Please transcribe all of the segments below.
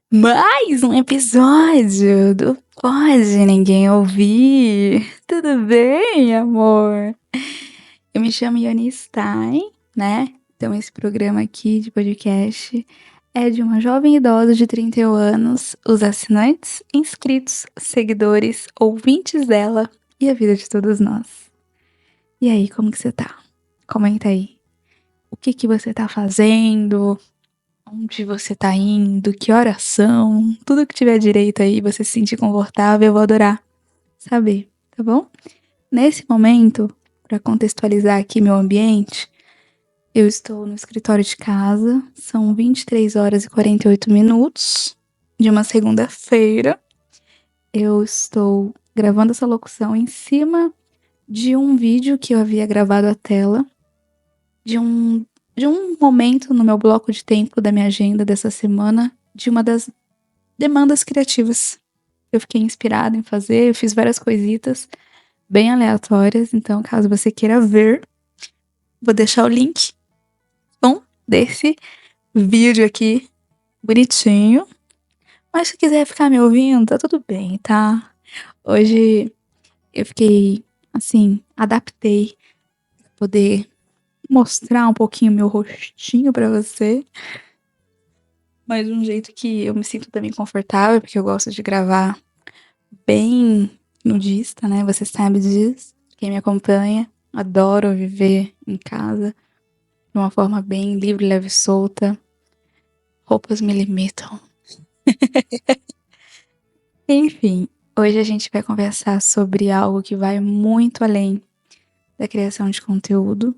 Mais um episódio do Pode Ninguém Ouvir. Tudo bem, amor? Eu me chamo Yoni Stein, né? Então esse programa aqui de podcast é de uma jovem idosa de 31 anos, os assinantes, inscritos, seguidores, ouvintes dela e a vida de todos nós. E aí, como que você tá? Comenta aí. O que você tá fazendo? Onde você tá indo, que horas são, tudo que tiver direito aí, você se sentir confortável, eu vou adorar saber, tá bom? Nesse momento, para contextualizar aqui meu ambiente, eu estou no escritório de casa, são 23 horas e 48 minutos de uma segunda-feira. Eu estou gravando essa locução em cima de um vídeo que eu havia gravado à tela, de um momento no meu bloco de tempo da minha agenda dessa semana, de uma das demandas criativas. Eu fiquei inspirada em fazer, eu fiz várias coisitas bem aleatórias, então caso você queira ver, vou deixar o link, bom, desse vídeo aqui, bonitinho. Mas se quiser ficar me ouvindo, tá tudo bem, tá? Hoje eu fiquei, assim, adaptei pra poder mostrar um pouquinho meu rostinho pra você, mas de um jeito que eu me sinto também confortável, porque eu gosto de gravar bem nudista, né? Você sabe disso. Quem me acompanha, adoro viver em casa de uma forma bem livre, leve e solta. Roupas me limitam. Enfim, hoje a gente vai conversar sobre algo que vai muito além da criação de conteúdo,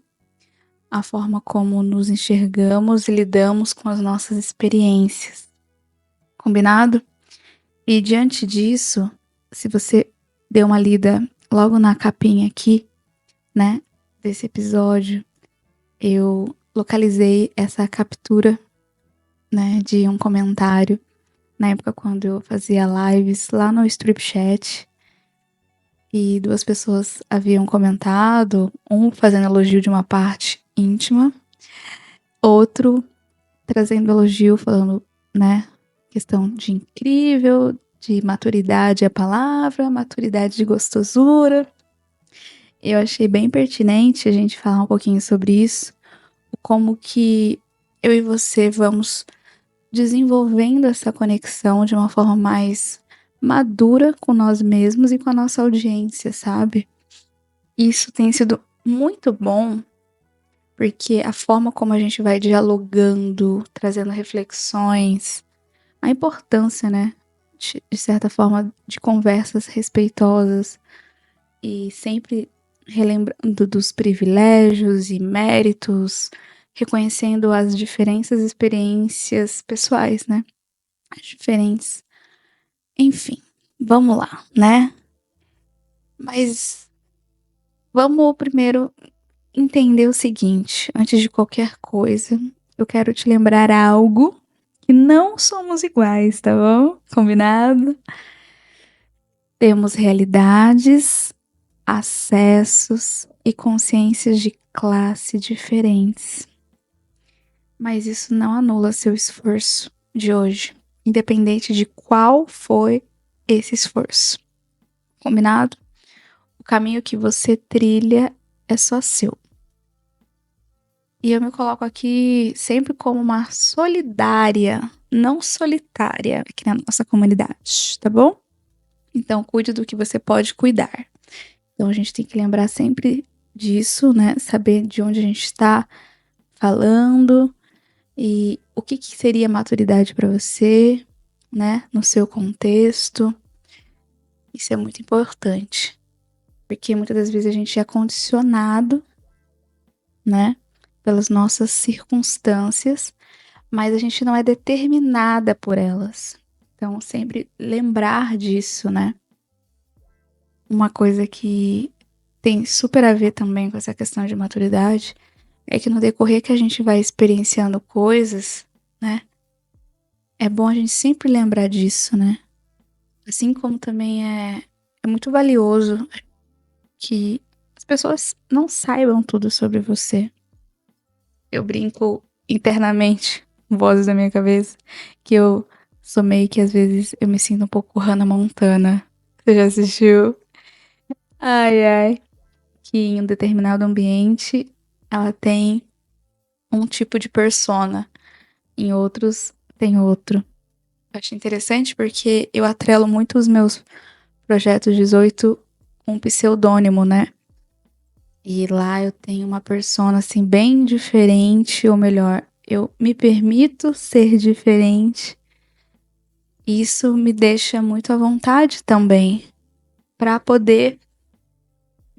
a forma como nos enxergamos e lidamos com as nossas experiências. Combinado? E diante disso, se você deu uma lida logo na capinha aqui, né, desse episódio, eu localizei essa captura, né, de um comentário na época quando eu fazia lives lá no Strip Chat e duas pessoas haviam comentado, um fazendo elogio de uma parte íntima, outro trazendo elogio falando, né, questão de incrível, de maturidade é a palavra, maturidade de gostosura. Eu achei bem pertinente a gente falar um pouquinho sobre isso, como que eu e você vamos desenvolvendo essa conexão de uma forma mais madura com nós mesmos e com a nossa audiência, sabe? Isso tem sido muito bom, porque a forma como a gente vai dialogando, trazendo reflexões, a importância, né, de certa forma, de conversas respeitosas e sempre relembrando dos privilégios e méritos, reconhecendo as diferentes experiências pessoais, né? As diferentes. Enfim, vamos lá, né? Mas vamos primeiro entender o seguinte: antes de qualquer coisa, eu quero te lembrar algo que não somos iguais, tá bom? Combinado? Temos realidades, acessos e consciências de classe diferentes. Mas isso não anula seu esforço de hoje, independente de qual foi esse esforço. Combinado? O caminho que você trilha é só seu. E eu me coloco aqui sempre como uma solidária, não solitária, aqui na nossa comunidade, tá bom? Então, cuide do que você pode cuidar. Então, a gente tem que lembrar sempre disso, né? Saber de onde a gente está falando e o que seria maturidade para você, né? No seu contexto. Isso é muito importante, porque muitas das vezes a gente é condicionado, né? Pelas nossas circunstâncias, mas a gente não é determinada por elas. Então, sempre lembrar disso, né? Uma coisa que tem super a ver também com essa questão de maturidade é que no decorrer que a gente vai experienciando coisas, né? É bom a gente sempre lembrar disso, né? Assim como também é muito valioso que as pessoas não saibam tudo sobre você. Eu brinco internamente, vozes da minha cabeça, que eu sou meio que às vezes eu me sinto um pouco Hannah Montana. Você já assistiu? Ai, ai. Que em um determinado ambiente ela tem um tipo de persona, em outros tem outro. Acho interessante porque eu atrelo muito os meus projetos 18 com um pseudônimo, né? E lá eu tenho uma persona assim bem diferente, ou melhor, eu me permito ser diferente. E isso me deixa muito à vontade também para poder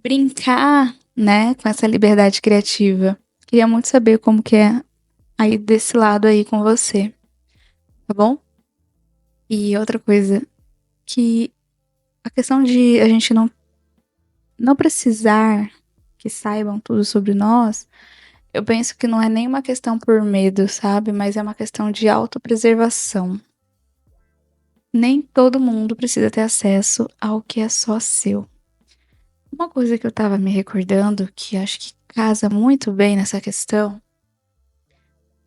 brincar, né, com essa liberdade criativa. Queria muito saber como que é aí desse lado aí com você, tá bom? E outra coisa, que a questão de a gente não precisar que saibam tudo sobre nós, eu penso que não é nem uma questão por medo, sabe? Mas é uma questão de autopreservação. Nem todo mundo precisa ter acesso ao que é só seu. Uma coisa que eu tava me recordando, que acho que casa muito bem nessa questão,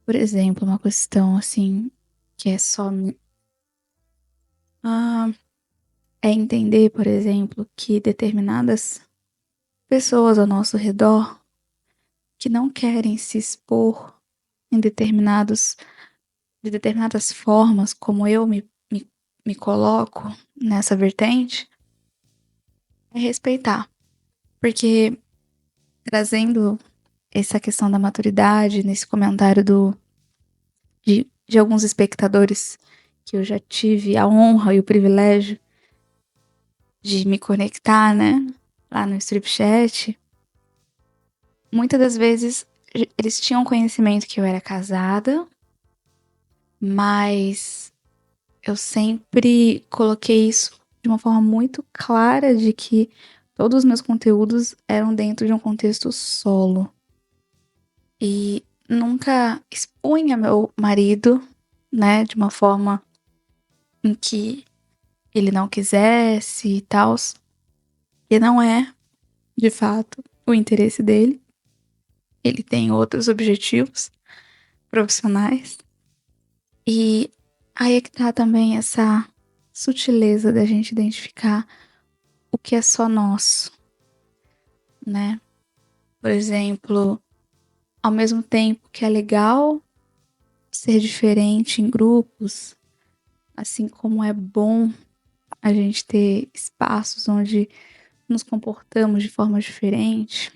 por exemplo, uma questão assim, que é só. Ah, é entender, por exemplo, que determinadas pessoas ao nosso redor que não querem se expor em de determinadas formas, como eu me coloco nessa vertente, é respeitar. Porque trazendo essa questão da maturidade nesse comentário de alguns espectadores que eu já tive a honra e o privilégio de me conectar, né, lá no Strip Chat, muitas das vezes eles tinham conhecimento que eu era casada, mas eu sempre coloquei isso de uma forma muito clara de que todos os meus conteúdos eram dentro de um contexto solo. E nunca expunha meu marido, né, de uma forma em que ele não quisesse e tal, que não é, de fato, o interesse dele. Ele tem outros objetivos profissionais. E aí é que tá também essa sutileza da gente identificar o que é só nosso, né? Por exemplo, ao mesmo tempo que é legal ser diferente em grupos, assim como é bom a gente ter espaços onde nos comportamos de forma diferente,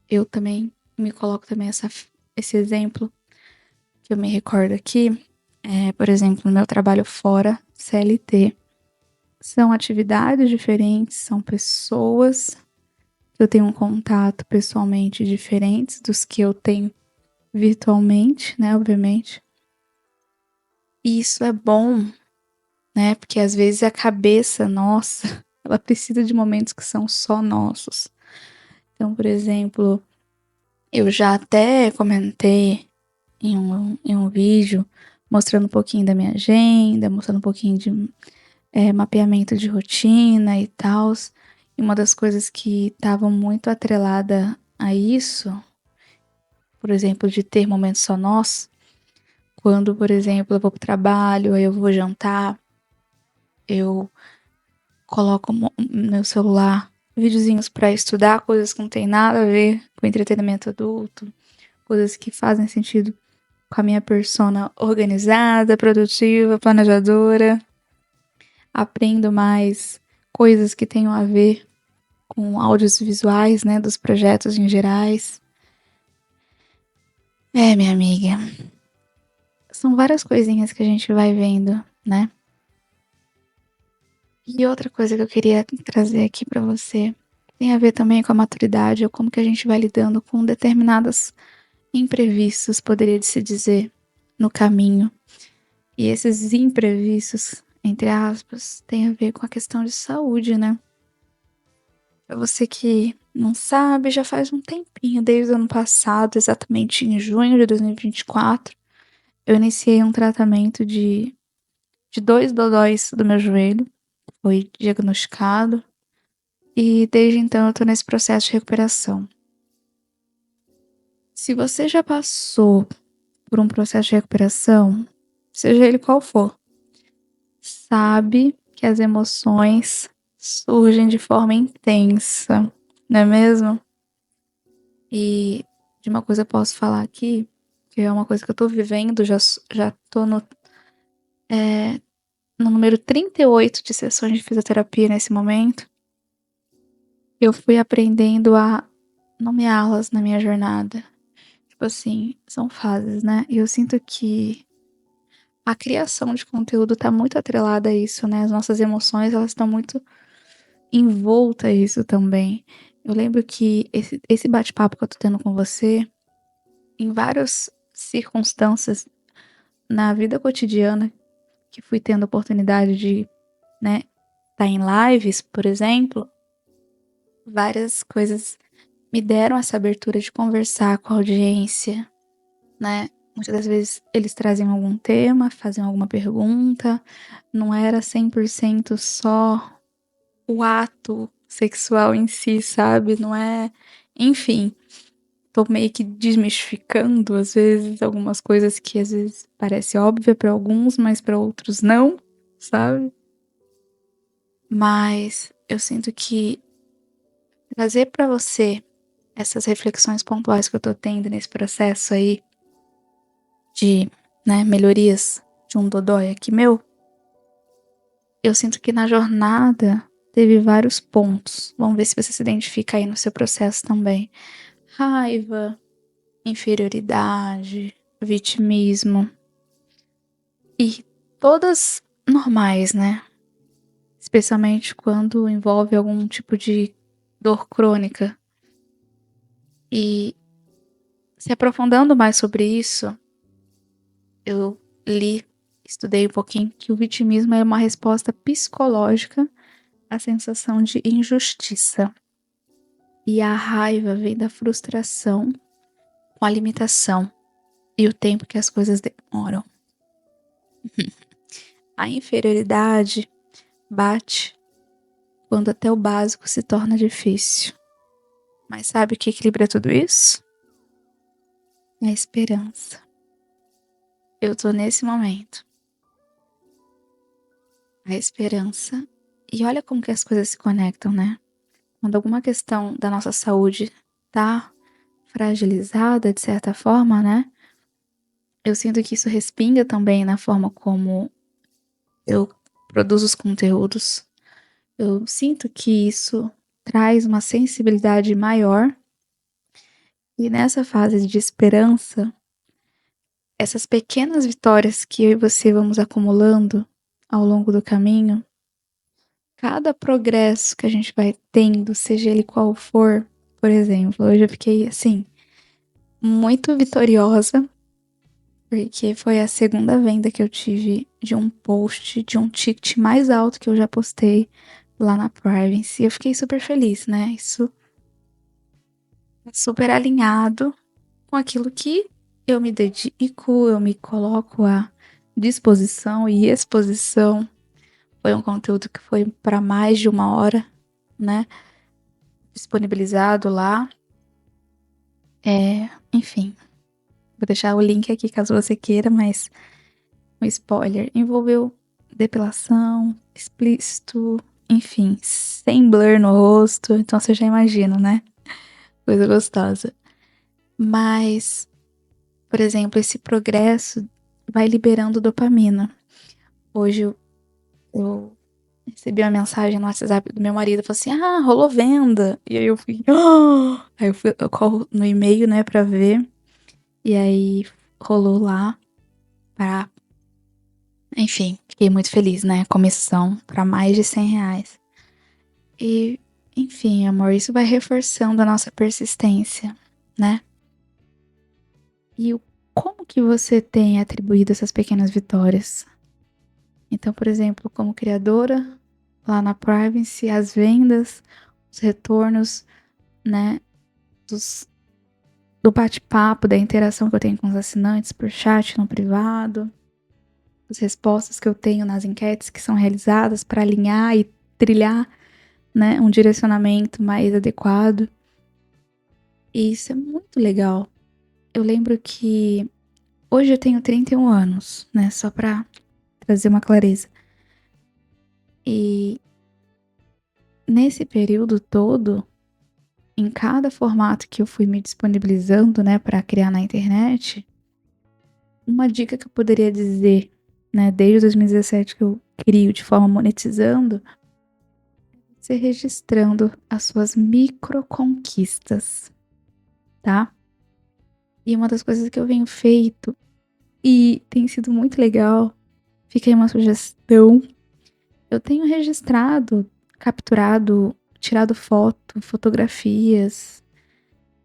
eu também me coloco também esse exemplo que eu me recordo aqui, por exemplo, no meu trabalho fora CLT. São atividades diferentes, são pessoas que eu tenho um contato pessoalmente diferentes dos que eu tenho virtualmente, né, obviamente. E isso é bom, né, porque às vezes a cabeça nossa, ela precisa de momentos que são só nossos. Então, por exemplo, eu já até comentei em um vídeo mostrando um pouquinho da minha agenda, mostrando um pouquinho de mapeamento de rotina e tal. E uma das coisas que estavam muito atrelada a isso, por exemplo, de ter momentos só nós, quando, por exemplo, eu vou pro trabalho, aí eu vou jantar, eu coloco no meu celular videozinhos para estudar, coisas que não tem nada a ver com entretenimento adulto, coisas que fazem sentido com a minha persona organizada, produtiva, planejadora. Aprendo mais coisas que tenham a ver com áudios visuais, né, dos projetos em gerais. Minha amiga, são várias coisinhas que a gente vai vendo, né? E outra coisa que eu queria trazer aqui para você tem a ver também com a maturidade, ou como que a gente vai lidando com determinados imprevistos, poderia se dizer, no caminho. E esses imprevistos, entre aspas, tem a ver com a questão de saúde, né? Pra você que não sabe, já faz um tempinho, desde o ano passado, exatamente em junho de 2024, eu iniciei um tratamento de dois dodóis do meu joelho. Foi diagnosticado. E desde então eu tô nesse processo de recuperação. Se você já passou por um processo de recuperação, seja ele qual for, sabe que as emoções surgem de forma intensa, não é mesmo? E de uma coisa eu posso falar aqui, que é uma coisa que eu tô vivendo, já tô no número 38 de sessões de fisioterapia nesse momento. Eu fui aprendendo a nomeá-las na minha jornada. Tipo assim, são fases, né? E eu sinto que a criação de conteúdo tá muito atrelada a isso, né? As nossas emoções, elas estão muito envolta a isso também. Eu lembro que esse bate-papo que eu tô tendo com você, em várias circunstâncias na vida cotidiana, que fui tendo oportunidade de, né, estar em lives, por exemplo, várias coisas me deram essa abertura de conversar com a audiência, né? Muitas das vezes eles traziam algum tema, faziam alguma pergunta, não era 100% só o ato sexual em si, sabe? Não é. Enfim, tô meio que desmistificando, às vezes, algumas coisas que às vezes parece óbvia pra alguns, mas pra outros não, sabe? Mas eu sinto que trazer pra você essas reflexões pontuais que eu tô tendo nesse processo aí de, né, melhorias de um dodói aqui meu, eu sinto que na jornada teve vários pontos. Vamos ver se você se identifica aí no seu processo também. Raiva, inferioridade, vitimismo. E todas normais, né? Especialmente quando envolve algum tipo de dor crônica. E se aprofundando mais sobre isso, eu estudei um pouquinho que o vitimismo é uma resposta psicológica à sensação de injustiça. E a raiva vem da frustração com a limitação e o tempo que as coisas demoram. A inferioridade bate quando até o básico se torna difícil. Mas sabe o que equilibra tudo isso? É a esperança. Eu tô nesse momento. A esperança. E olha como que as coisas se conectam, né? Quando alguma questão da nossa saúde tá fragilizada, de certa forma, né? Eu sinto que isso respinga também na forma como eu produzo os conteúdos. Eu sinto que isso traz uma sensibilidade maior. E nessa fase de esperança, essas pequenas vitórias que eu e você vamos acumulando ao longo do caminho, cada progresso que a gente vai tendo, seja ele qual for, por exemplo, hoje eu fiquei assim, muito vitoriosa, porque foi a segunda venda que eu tive de um post, de um ticket mais alto que eu já postei lá na Privacy. Eu fiquei super feliz, né? Isso tá super alinhado com aquilo que eu me dedico, eu me coloco à disposição e exposição. Foi um conteúdo que foi para mais de 1 hora, né? Disponibilizado lá. Enfim, vou deixar o link aqui caso você queira, mas um spoiler. Envolveu depilação, explícito, enfim, sem blur no rosto. Então você já imagina, né? Coisa gostosa. Mas, por exemplo, esse progresso vai liberando dopamina. Hoje eu recebi uma mensagem no WhatsApp do meu marido, falou assim, rolou venda. E aí eu fui, Aí eu corro no e-mail, né, pra ver. E aí rolou lá pra... Enfim, fiquei muito feliz, né, comissão pra mais de R$ 100. E, enfim, amor, isso vai reforçando a nossa persistência, né? E como que você tem atribuído essas pequenas vitórias? Então, por exemplo, como criadora, lá na Privacy, as vendas, os retornos, né, do bate-papo, da interação que eu tenho com os assinantes por chat no privado, as respostas que eu tenho nas enquetes que são realizadas para alinhar e trilhar, né, um direcionamento mais adequado. E isso é muito legal. Eu lembro que hoje eu tenho 31 anos, né, só para trazer uma clareza. E nesse período todo, em cada formato que eu fui me disponibilizando, né, para criar na internet, uma dica que eu poderia dizer, né, desde 2017 que eu crio de forma monetizando, você registrando as suas microconquistas, tá? E uma das coisas que eu venho feito e tem sido muito legal, fica aí uma sugestão. Eu tenho registrado, capturado, tirado fotografias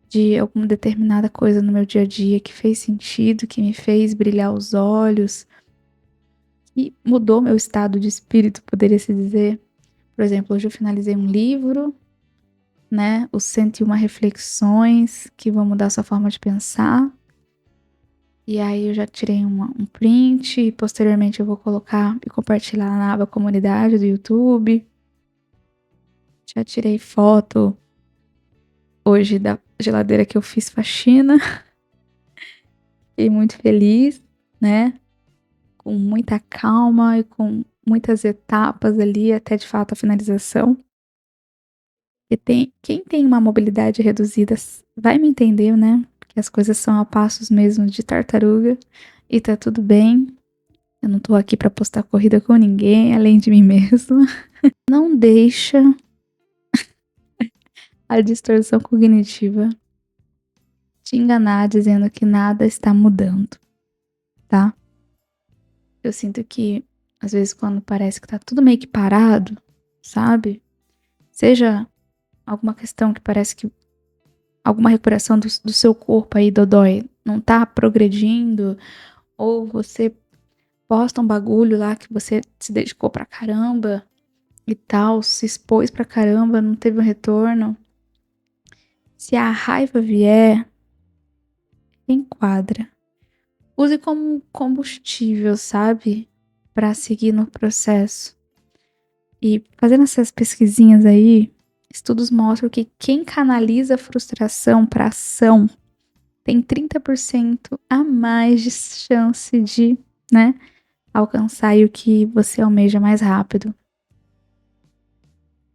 de alguma determinada coisa no meu dia a dia que fez sentido, que me fez brilhar os olhos, e mudou meu estado de espírito, poderia se dizer. Por exemplo, hoje eu finalizei um livro, né? Os 101 reflexões que vão mudar sua forma de pensar. E aí eu já tirei um print e posteriormente eu vou colocar e compartilhar na aba comunidade do YouTube. Já tirei foto hoje da geladeira que eu fiz faxina. Fiquei muito feliz, né? Com muita calma e com muitas etapas ali até de fato a finalização. E quem tem uma mobilidade reduzida vai me entender, né? Porque as coisas são a passos mesmo de tartaruga e tá tudo bem. Eu não tô aqui pra postar corrida com ninguém, além de mim mesma. Não deixa a distorção cognitiva te enganar dizendo que nada está mudando, tá? Eu sinto que às vezes quando parece que tá tudo meio que parado, sabe? Seja alguma questão que parece que alguma recuperação do seu corpo aí, dodói, não tá progredindo, ou você posta um bagulho lá que você se dedicou pra caramba e tal, se expôs pra caramba, não teve um retorno. Se a raiva vier, enquadra. Use como um combustível, sabe? Pra seguir no processo. E fazendo essas pesquisinhas aí, estudos mostram que quem canaliza a frustração pra ação tem 30% a mais de chance de, né, alcançar o que você almeja mais rápido.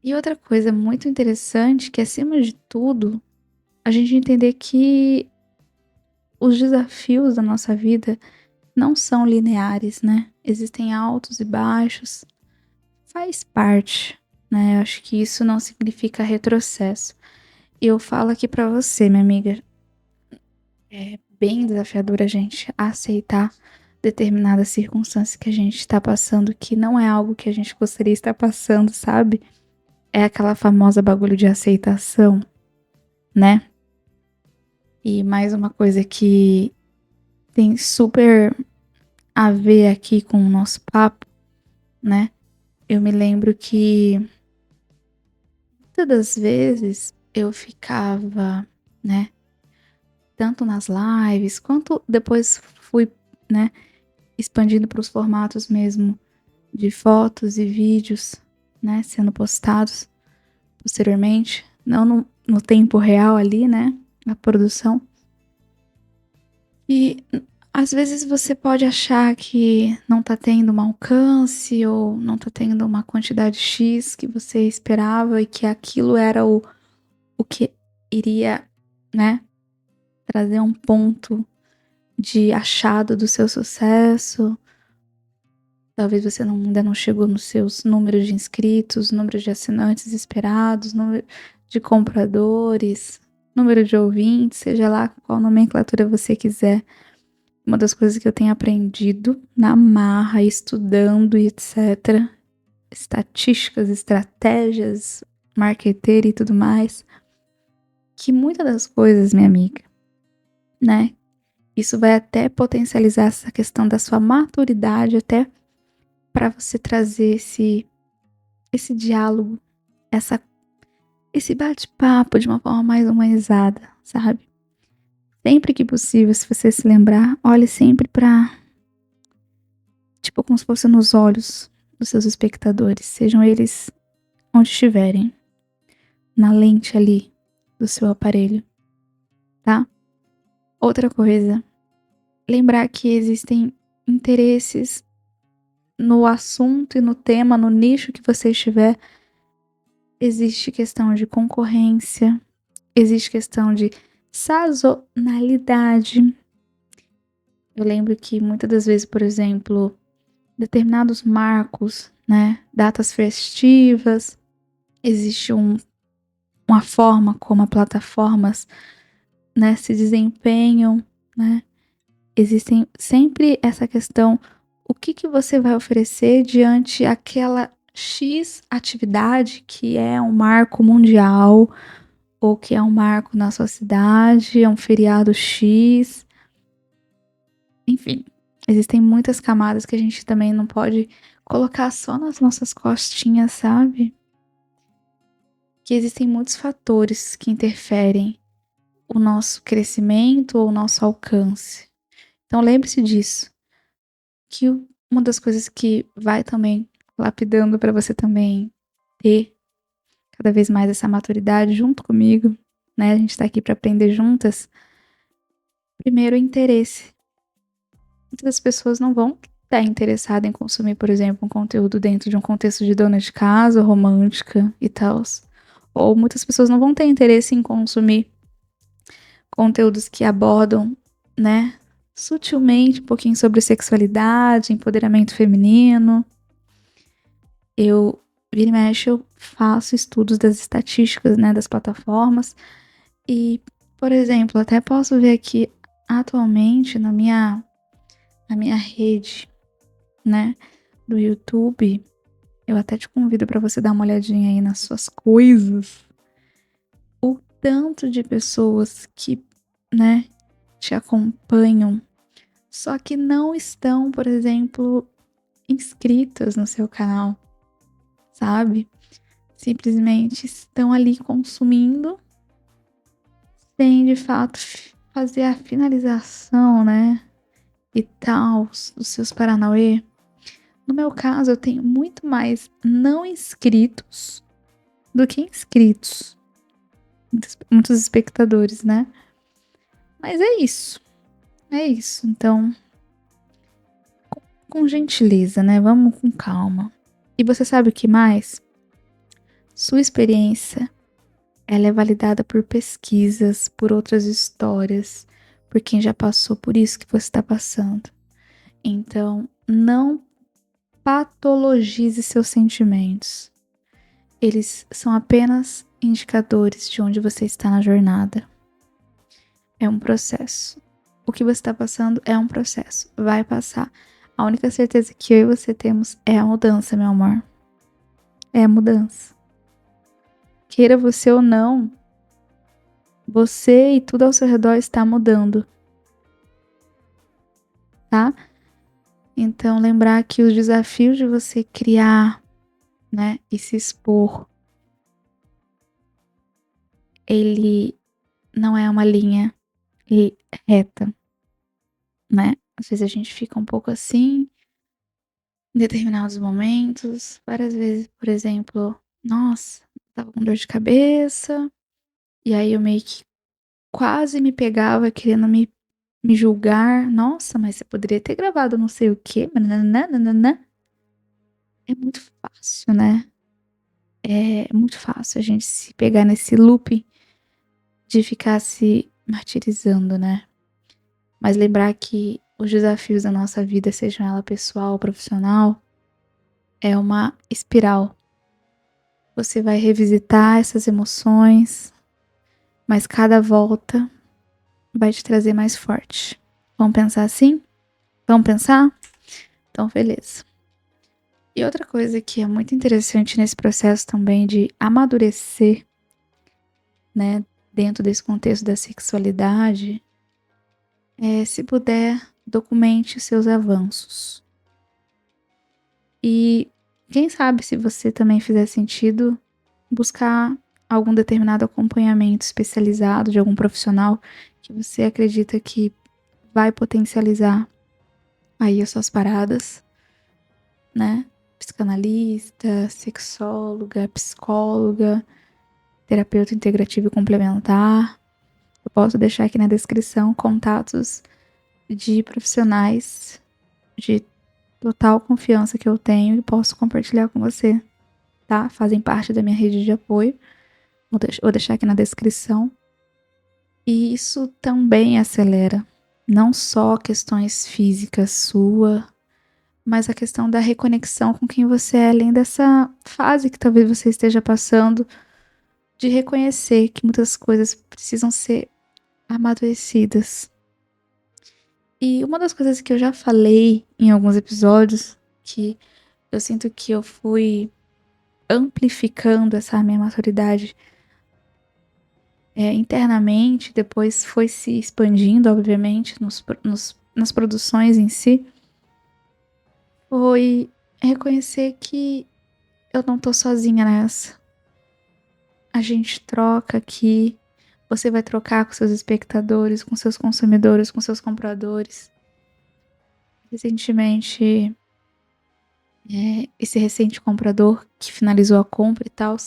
E outra coisa muito interessante que, acima de tudo, a gente entender que os desafios da nossa vida não são lineares, né? Existem altos e baixos. Faz parte, né? Eu acho que isso não significa retrocesso. E eu falo aqui pra você, minha amiga, é bem desafiador a gente aceitar determinadas circunstâncias que a gente está passando, que não é algo que a gente gostaria de estar passando, sabe? É aquela famosa bagulho de aceitação, né? E mais uma coisa que tem super a ver aqui com o nosso papo, né? Eu me lembro que muitas das vezes eu ficava, né? Tanto nas lives, quanto depois fui, né? Expandindo para os formatos mesmo de fotos e vídeos, né? Sendo postados posteriormente, não no tempo real ali, né? Na produção. E às vezes você pode achar que não tá tendo um alcance ou não tá tendo uma quantidade X que você esperava e que aquilo era o que iria, né, trazer um ponto de achado do seu sucesso. Talvez você ainda não chegou nos seus números de inscritos, números de assinantes esperados, número de compradores, número de ouvintes, seja lá qual nomenclatura você quiser. Uma das coisas que eu tenho aprendido na marra, estudando e etc. Estatísticas, estratégias, marqueteira e tudo mais. Que muitas das coisas, minha amiga, né? Isso vai até potencializar essa questão da sua maturidade, até para você trazer esse diálogo, esse bate-papo de uma forma mais humanizada, sabe? Sempre que possível, se você se lembrar, olhe sempre para, tipo, como se fosse nos olhos dos seus espectadores, sejam eles onde estiverem, na lente ali do seu aparelho, tá? Outra coisa, lembrar que existem interesses no assunto e no tema, no nicho que você estiver, existe questão de concorrência, existe questão de sazonalidade. Eu lembro que muitas das vezes, por exemplo, determinados marcos, né, datas festivas, existe uma forma como as plataformas, né, se desempenham, né? Existem sempre essa questão, o que você vai oferecer diante aquela X atividade que é um marco mundial ou que é um marco na sua cidade, é um feriado X. Enfim, existem muitas camadas que a gente também não pode colocar só nas nossas costinhas, sabe? Que existem muitos fatores que interferem o nosso crescimento ou o nosso alcance. Então lembre-se disso, que uma das coisas que vai também lapidando para você também ter cada vez mais essa maturidade junto comigo, né? A gente está aqui para aprender juntas. Primeiro, o interesse. Muitas pessoas não vão estar interessadas em consumir, por exemplo, um conteúdo dentro de um contexto de dona de casa, romântica e tal. Ou muitas pessoas não vão ter interesse em consumir conteúdos que abordam, né, sutilmente um pouquinho sobre sexualidade, empoderamento feminino. Eu, vira e mexe, eu faço estudos das estatísticas, né, das plataformas. E, por exemplo, até posso ver aqui atualmente na minha rede, né, do YouTube. Eu até te convido para você dar uma olhadinha aí nas suas coisas. O tanto de pessoas que, né, te acompanham, só que não estão, por exemplo, inscritas no seu canal, sabe? Simplesmente estão ali consumindo sem de fato fazer a finalização, né? E tal, dos seus paranauê. No meu caso, eu tenho muito mais não inscritos do que inscritos. Muitos espectadores, né? Mas é isso. É isso. Então, com gentileza, né? Vamos com calma. E você sabe o que mais? Sua experiência, ela é validada por pesquisas, por outras histórias, por quem já passou por isso que você está passando. Então, não patologize seus sentimentos. Eles são apenas indicadores de onde você está na jornada. É um processo. O que você está passando é um processo. Vai passar. A única certeza que eu e você temos é a mudança, meu amor. É a mudança. Queira você ou não, você e tudo ao seu redor está mudando. Tá? Então, lembrar que os desafios de você criar, né, e se expor, ele não é uma linha reta, né? Às vezes a gente fica um pouco assim, em determinados momentos, várias vezes, por exemplo, nossa, tava com dor de cabeça, e aí eu meio que quase me pegava querendo me julgar. Nossa, mas você poderia ter gravado não sei o quê. Nananana. É muito fácil, né? É muito fácil a gente se pegar nesse loop de ficar se martirizando, né? Mas lembrar que os desafios da nossa vida, sejam ela pessoal ou profissional, é uma espiral. Você vai revisitar essas emoções, mas cada volta vai te trazer mais forte. Vamos pensar assim? Vamos pensar? Então, beleza. E outra coisa que é muito interessante nesse processo também de amadurecer, né, dentro desse contexto da sexualidade, é, se puder, documente os seus avanços. E quem sabe, se você também fizer sentido, buscar algum determinado acompanhamento especializado de algum profissional que você acredita que vai potencializar aí as suas paradas, né? Psicanalista, sexóloga, psicóloga, terapeuta integrativo e complementar. Eu posso deixar aqui na descrição contatos de profissionais de total confiança que eu tenho e posso compartilhar com você, tá? Fazem parte da minha rede de apoio. Vou deixar aqui na descrição. E isso também acelera não só questões físicas sua, mas a questão da reconexão com quem você é, além dessa fase que talvez você esteja passando, de reconhecer que muitas coisas precisam ser amadurecidas. E uma das coisas que eu já falei em alguns episódios, que eu sinto que eu fui amplificando essa minha maturidade internamente, depois foi se expandindo, obviamente, nas produções em si, foi reconhecer que eu não tô sozinha nessa. A gente troca aqui, você vai trocar com seus espectadores, com seus consumidores, com seus compradores. Recentemente, esse recente comprador que finalizou a compra e tal,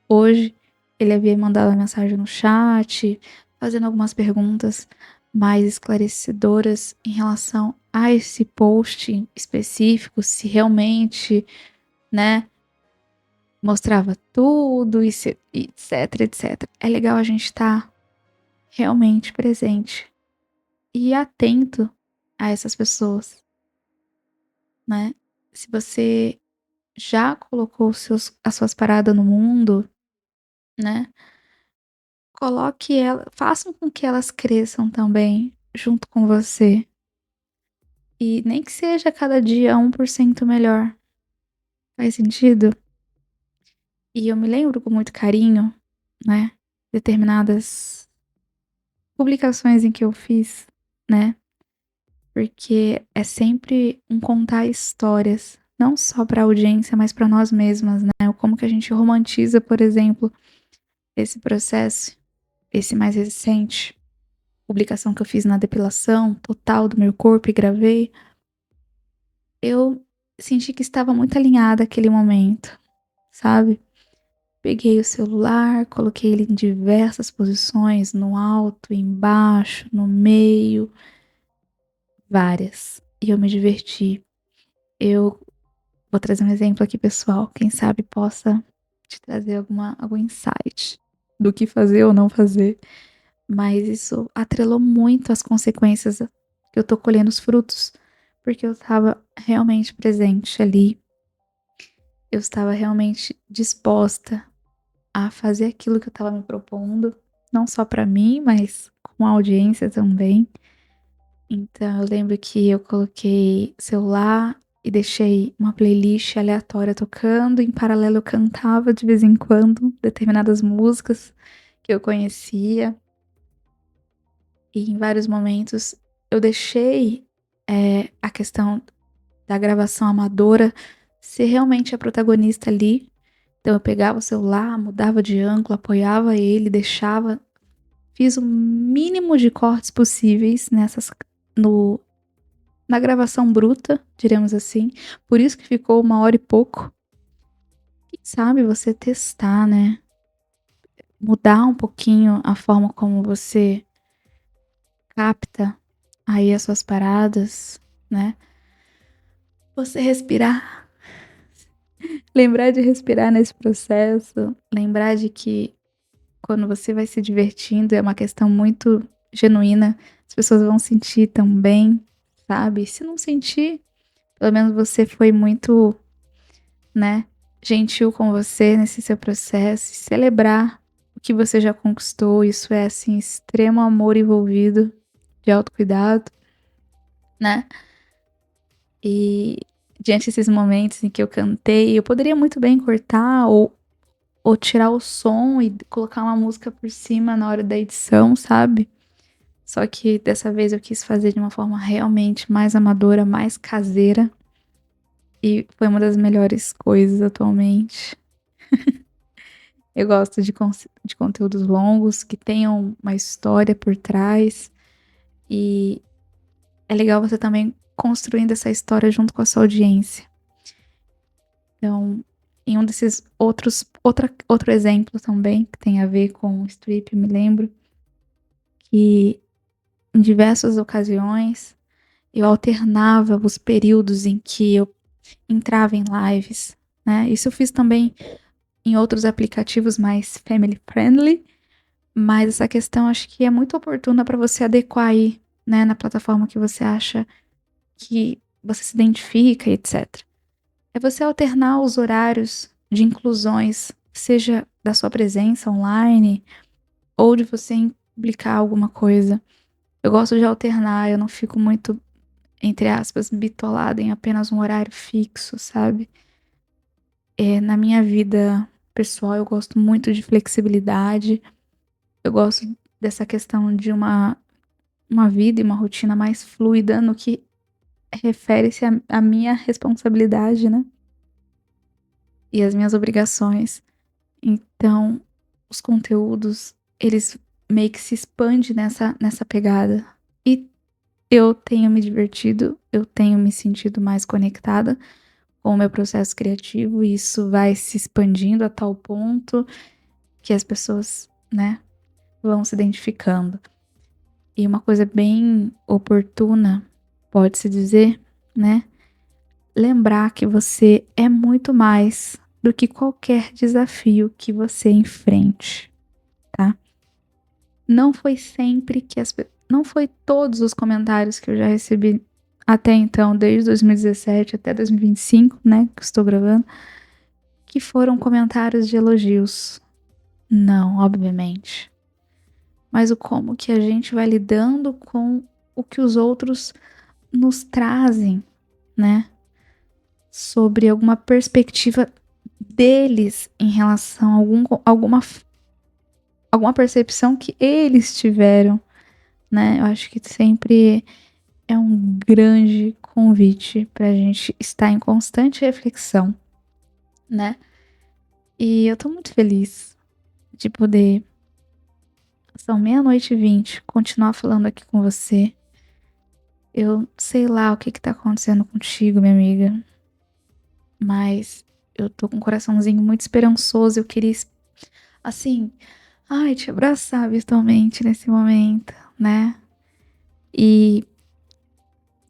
hoje ele havia mandado uma mensagem no chat, fazendo algumas perguntas mais esclarecedoras em relação a esse post específico, se realmente, né, mostrava tudo, e etc, etc. É legal a gente estar realmente presente e atento a essas pessoas, né? Se você já colocou as suas paradas no mundo, né? Coloque ela, façam com que elas cresçam também junto com você. E nem que seja cada dia 1% melhor. Faz sentido? E eu me lembro com muito carinho, né? Determinadas publicações em que eu fiz, né? Porque é sempre um contar histórias, não só para a audiência, mas para nós mesmas, né? Como que a gente romantiza, por exemplo, esse processo, esse mais recente, publicação que eu fiz na depilação total do meu corpo e gravei. Eu senti que estava muito alinhada aquele momento, sabe? Peguei o celular, coloquei ele em diversas posições, no alto, embaixo, no meio, várias. E eu me diverti. Eu vou trazer um exemplo aqui, pessoal. Quem sabe possa te trazer algum insight do que fazer ou não fazer. Mas isso atrelou muito as consequências que eu tô colhendo os frutos. Porque eu estava realmente presente ali. Eu estava realmente disposta a fazer aquilo que eu estava me propondo. Não só pra mim, mas com a audiência também. Então eu lembro que eu coloquei celular e deixei uma playlist aleatória tocando. Em paralelo eu cantava de vez em quando determinadas músicas que eu conhecia. E em vários momentos eu deixei a questão da gravação amadora ser realmente a protagonista ali. Então eu pegava o celular, mudava de ângulo, apoiava ele, deixava. Fiz o mínimo de cortes possíveis no, na gravação bruta, diremos assim. Por isso que ficou 1 hora e pouco. Quem sabe você testar, né? Mudar um pouquinho a forma como você capta aí as suas paradas, né? Você respirar. Lembrar de respirar nesse processo. Lembrar de que quando você vai se divertindo é uma questão muito genuína. As pessoas vão sentir também, sabe? Se não sentir, pelo menos você foi muito, né, gentil com você nesse seu processo. E celebrar o que você já conquistou. Isso é, assim, extremo amor envolvido, de autocuidado, né? E diante desses momentos em que eu cantei, eu poderia muito bem cortar ou tirar o som e colocar uma música por cima na hora da edição, sabe? Só que dessa vez eu quis fazer de uma forma realmente mais amadora, mais caseira. E foi uma das melhores coisas atualmente. Eu gosto de conteúdos longos, que tenham uma história por trás. E é legal você também construindo essa história junto com a sua audiência. Então, em um desses outro exemplo também, que tem a ver com o strip, eu me lembro que em diversas ocasiões eu alternava os períodos em que eu entrava em lives, né? Isso eu fiz também em outros aplicativos mais family friendly, mas essa questão acho que é muito oportuna para você adequar aí, né, na plataforma que você acha que você se identifica e etc. É você alternar os horários de inclusões, seja da sua presença online ou de você publicar alguma coisa. Eu gosto de alternar, eu não fico muito, entre aspas, bitolada em apenas um horário fixo, sabe? Na minha vida pessoal, eu gosto muito de flexibilidade, eu gosto dessa questão de uma vida e uma rotina mais fluida no que refere-se à minha responsabilidade, né? E as minhas obrigações. Então, os conteúdos, eles meio que se expandem nessa pegada. E eu tenho me divertido, eu tenho me sentido mais conectada com o meu processo criativo, e isso vai se expandindo a tal ponto que as pessoas, né, vão se identificando. E uma coisa bem oportuna, pode-se dizer, né, lembrar que você é muito mais do que qualquer desafio que você enfrente, tá? Não foi sempre que não foi todos os comentários que eu já recebi até então, desde 2017 até 2025, né, que estou gravando, que foram comentários de elogios. Não, obviamente. Mas o como que a gente vai lidando com o que os outros nos trazem, né? Sobre alguma perspectiva deles em relação a alguma percepção que eles tiveram, né? Eu acho que sempre é um grande convite para a gente estar em constante reflexão, né? E eu tô muito feliz de poder, são 00:20, continuar falando aqui com você. Eu sei lá o que tá acontecendo contigo, minha amiga, mas eu tô com um coraçãozinho muito esperançoso. Eu queria, assim, ai, te abraçar virtualmente nesse momento, né? E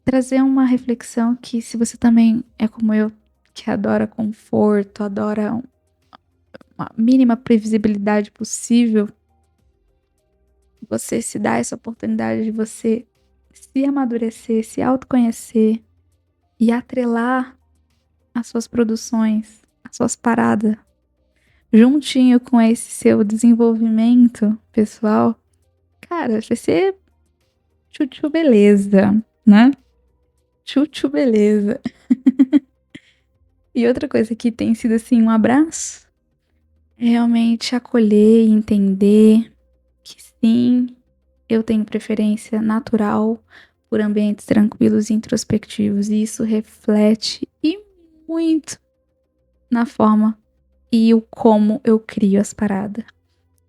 trazer uma reflexão que, se você também é como eu, que adora conforto, adora uma mínima previsibilidade possível, você se dá essa oportunidade de você se amadurecer, se autoconhecer e atrelar as suas produções, as suas paradas, juntinho com esse seu desenvolvimento pessoal, cara, vai ser tchutchu beleza, né? Tchutchu beleza. E outra coisa que tem sido assim um abraço é realmente acolher e entender que sim, eu tenho preferência natural por ambientes tranquilos e introspectivos, e isso reflete e muito na forma e o como eu crio as paradas.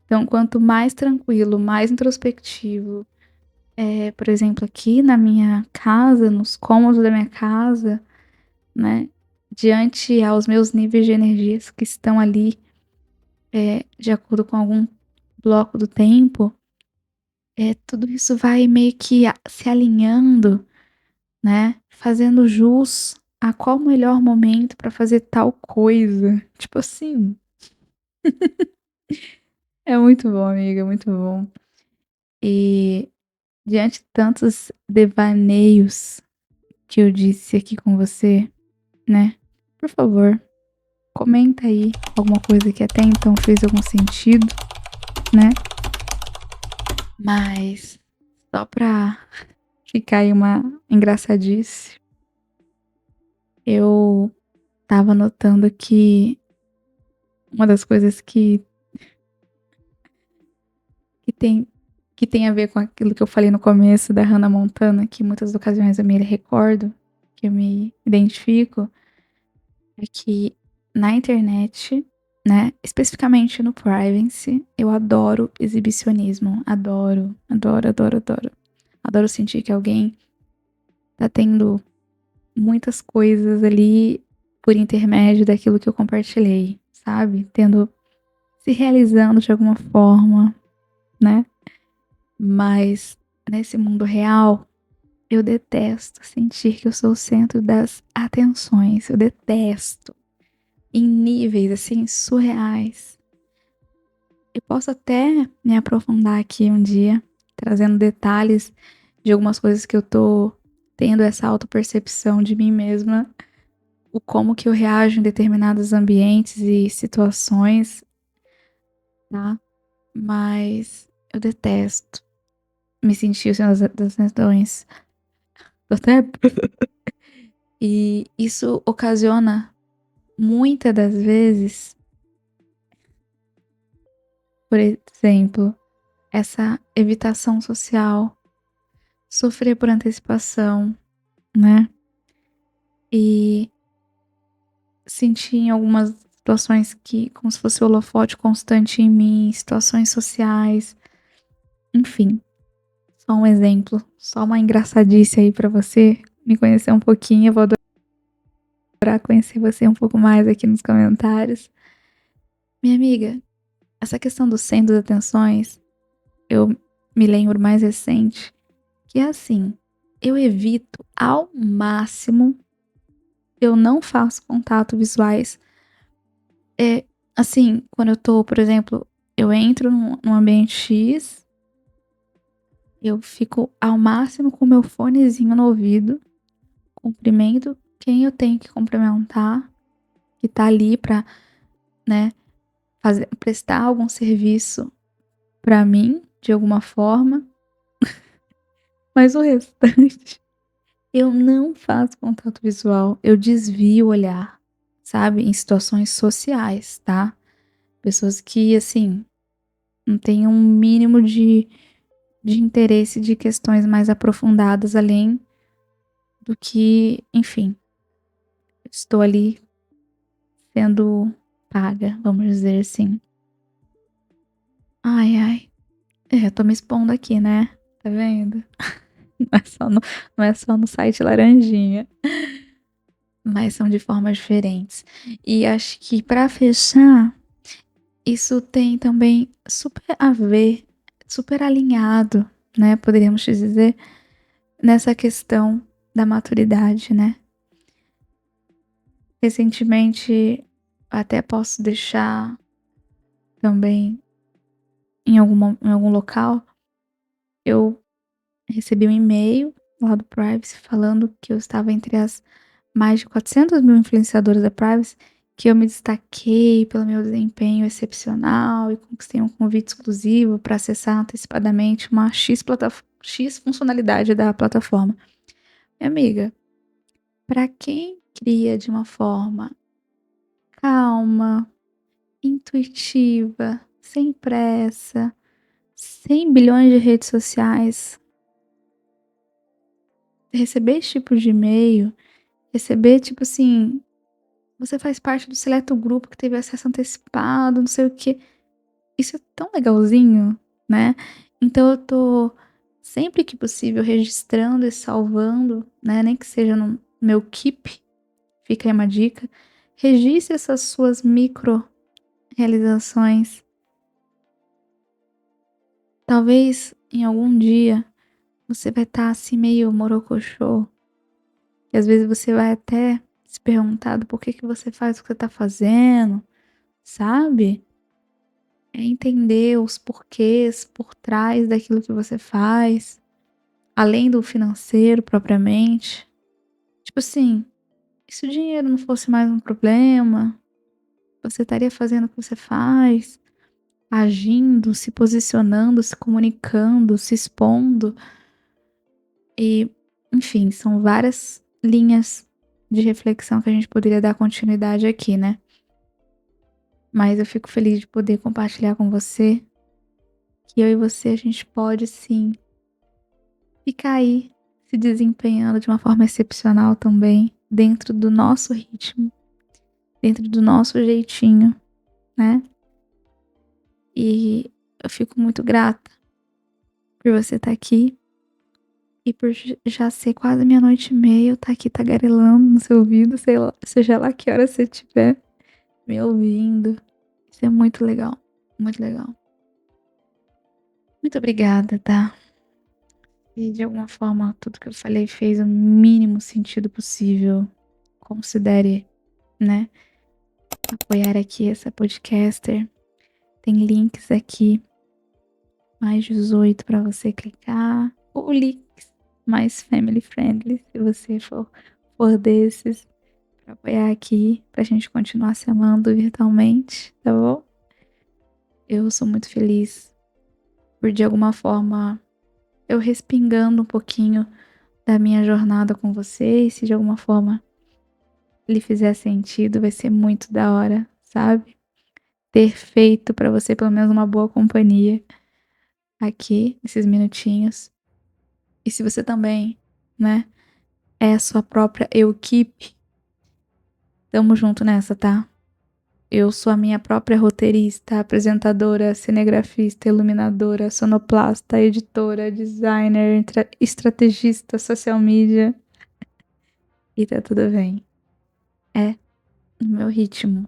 Então, quanto mais tranquilo, mais introspectivo, por exemplo, aqui na minha casa, nos cômodos da minha casa, né, diante aos meus níveis de energias que estão ali, de acordo com algum bloco do tempo, tudo isso vai meio que se alinhando, né, fazendo jus a qual o melhor momento para fazer tal coisa. Tipo assim, é muito bom, amiga, é muito bom. E diante de tantos devaneios que eu disse aqui com você, né, por favor, comenta aí alguma coisa que até então fez algum sentido, né? Mas só pra ficar aí uma engraçadice, eu tava notando que uma das coisas que tem, que tem a ver com aquilo que eu falei no começo da Hannah Montana, que muitas ocasiões eu me recordo, que eu me identifico, é que na internet, né, especificamente no privacy, eu adoro exibicionismo. Adoro, adoro, adoro, adoro. Adoro sentir que alguém tá tendo muitas coisas ali por intermédio daquilo que eu compartilhei, sabe? Se realizando de alguma forma, né? Mas nesse mundo real, Eu detesto sentir que eu sou o centro das atenções. Eu detesto. Em níveis, assim, surreais. Eu posso até me aprofundar aqui um dia, trazendo detalhes de algumas coisas que eu tô tendo essa autopercepção de mim mesma, o como que eu reajo em determinados ambientes e situações, tá? Mas eu detesto me sentir o centro das atenções. Tô até... E isso ocasiona, muitas das vezes, por exemplo, essa evitação social, sofrer por antecipação, né? E sentir em algumas situações que, como se fosse o holofote constante em mim, situações sociais, enfim. Só um exemplo, só uma engraçadice aí pra você me conhecer um pouquinho. Eu vou adorar conhecer você um pouco mais aqui nos comentários. Minha amiga, essa questão do centro das atenções, eu me lembro mais recente, que é assim, eu evito ao máximo, eu não faço contato visuais. Assim, quando eu tô, por exemplo, eu entro num ambiente X, eu fico ao máximo com o meu fonezinho no ouvido, cumprimento quem eu tenho que cumprimentar, que tá ali pra, né, prestar algum serviço pra mim, de alguma forma, mas o restante, eu não faço contato visual, eu desvio o olhar, sabe, em situações sociais, tá? Pessoas que, assim, não têm um mínimo de interesse de questões mais aprofundadas além do que, enfim, estou ali sendo paga, vamos dizer assim. Ai, ai. Eu tô me expondo aqui, né? Tá vendo? Não é só no site Laranjinha, mas são de formas diferentes. E acho que pra fechar, isso tem também super a ver, super alinhado, né? Poderíamos dizer, nessa questão da maturidade, né? Recentemente, até posso deixar também em algum local, eu recebi um e-mail lá do Privacy falando que eu estava entre as mais de 400 mil influenciadoras da Privacy, que eu me destaquei pelo meu desempenho excepcional e conquistei um convite exclusivo para acessar antecipadamente uma X funcionalidade da plataforma. Minha amiga, para quem cria de uma forma calma, intuitiva, sem pressa, sem bilhões de redes sociais, receber esse tipo de e-mail, receber tipo assim, você faz parte do seleto grupo que teve acesso antecipado, não sei o quê. Isso é tão legalzinho, né? Então eu tô sempre que possível registrando e salvando, né? Nem que seja no meu Keep, fica aí uma dica. Registre essas suas micro realizações. Talvez em algum dia você vai estar assim meio morocochô. E às vezes você vai até se perguntar do porquê que você faz o que você tá fazendo, sabe? É entender os porquês por trás daquilo que você faz, além do financeiro propriamente. Tipo assim, e se o dinheiro não fosse mais um problema, você estaria fazendo o que você faz, agindo, se posicionando, se comunicando, se expondo. E, enfim, são várias linhas de reflexão que a gente poderia dar continuidade aqui, né? Mas eu fico feliz de poder compartilhar com você que eu e você a gente pode sim ficar aí se desempenhando de uma forma excepcional também, dentro do nosso ritmo, dentro do nosso jeitinho, né? E eu fico muito grata por você estar aqui e por já ser quase meia-noite e meia, eu estar aqui tagarelando no seu ouvido, sei lá, seja lá que hora você estiver me ouvindo. Isso é muito legal, muito legal. Muito obrigada, tá? E de alguma forma tudo que eu falei fez o mínimo sentido possível, considere, né, apoiar aqui essa podcaster. Tem links aqui, mais 18 para você clicar, ou links mais family friendly, se você for desses, para apoiar aqui, pra gente continuar se amando virtualmente, tá bom? Eu sou muito feliz por, de alguma forma, eu respingando um pouquinho da minha jornada com você, e se de alguma forma lhe fizer sentido, vai ser muito da hora, sabe? Ter feito pra você pelo menos uma boa companhia aqui, esses minutinhos. E se você também, né, é a sua própria equipe, tamo junto nessa, tá? Eu sou a minha própria roteirista, apresentadora, cinegrafista, iluminadora, sonoplasta, editora, designer, estrategista, social media. E tá tudo bem. É no meu ritmo.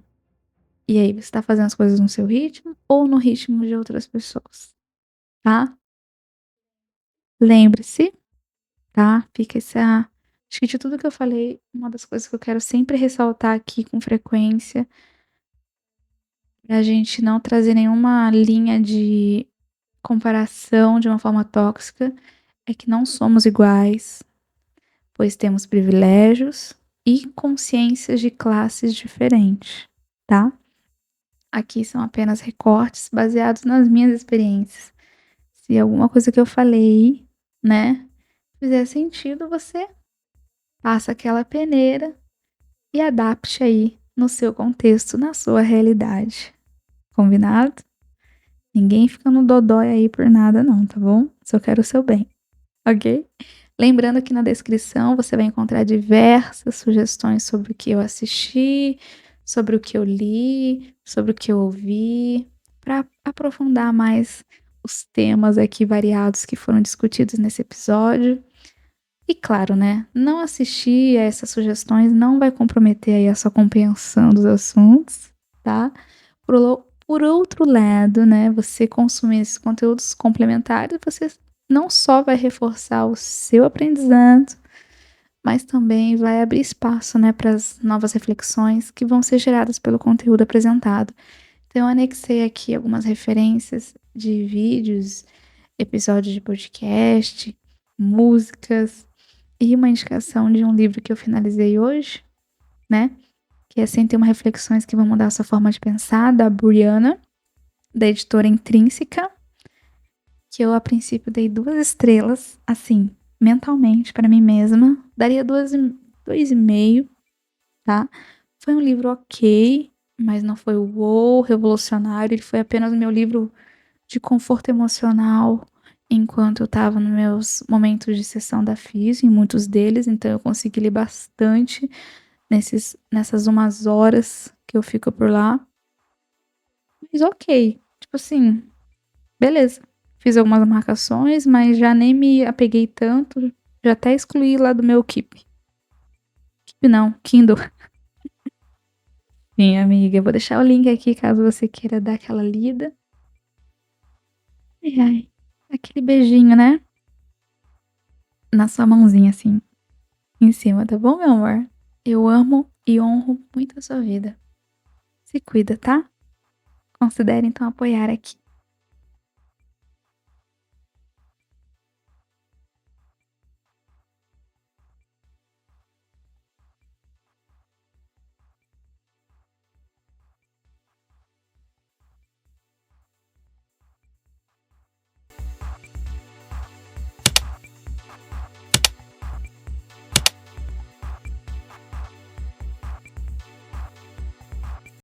E aí, você tá fazendo as coisas no seu ritmo ou no ritmo de outras pessoas, tá? Lembre-se, tá? Fica essa. Acho que de tudo que eu falei, uma das coisas que eu quero sempre ressaltar aqui com frequência, pra gente não trazer nenhuma linha de comparação de uma forma tóxica, é que não somos iguais, pois temos privilégios e consciências de classes diferentes, tá? Aqui são apenas recortes baseados nas minhas experiências. Se alguma coisa que eu falei, né, fizer sentido, você passa aquela peneira e adapte aí no seu contexto, na sua realidade. Combinado? Ninguém fica no dodói aí por nada não, tá bom? Só quero o seu bem, ok? Lembrando que na descrição você vai encontrar diversas sugestões sobre o que eu assisti, sobre o que eu li, sobre o que eu ouvi, para aprofundar mais os temas aqui variados que foram discutidos nesse episódio. E claro, né, não assistir a essas sugestões não vai comprometer aí a sua compreensão dos assuntos, tá? Por outro lado, né, você consumir esses conteúdos complementares, você não só vai reforçar o seu aprendizado, mas também vai abrir espaço, né, para as novas reflexões que vão ser geradas pelo conteúdo apresentado. Então, eu anexei aqui algumas referências de vídeos, episódios de podcast, músicas e uma indicação de um livro que eu finalizei hoje, né? Que é Sem Ter Uma Reflexões que Vão Mudar a Sua Forma de Pensar, da Brianna, da editora Intrínseca, que eu a princípio dei 2 estrelas, assim, mentalmente para mim mesma, daria 2,5, tá? Foi um livro ok, mas não foi o uou, revolucionário, ele foi apenas o meu livro de conforto emocional enquanto eu estava nos meus momentos de sessão da físio, em muitos deles, então eu consegui ler bastante nessas umas horas que eu fico por lá. Mas ok, tipo assim, beleza. Fiz algumas marcações, mas já nem me apeguei tanto, já até excluí lá do meu Keep. Keep não, Kindle. Sim, amiga, eu vou deixar o link aqui caso você queira dar aquela lida. Ai, ai, aquele beijinho, né? Na sua mãozinha, assim, em cima, tá bom, meu amor? Eu amo e honro muito a sua vida. Se cuida, tá? Considere então apoiar aqui.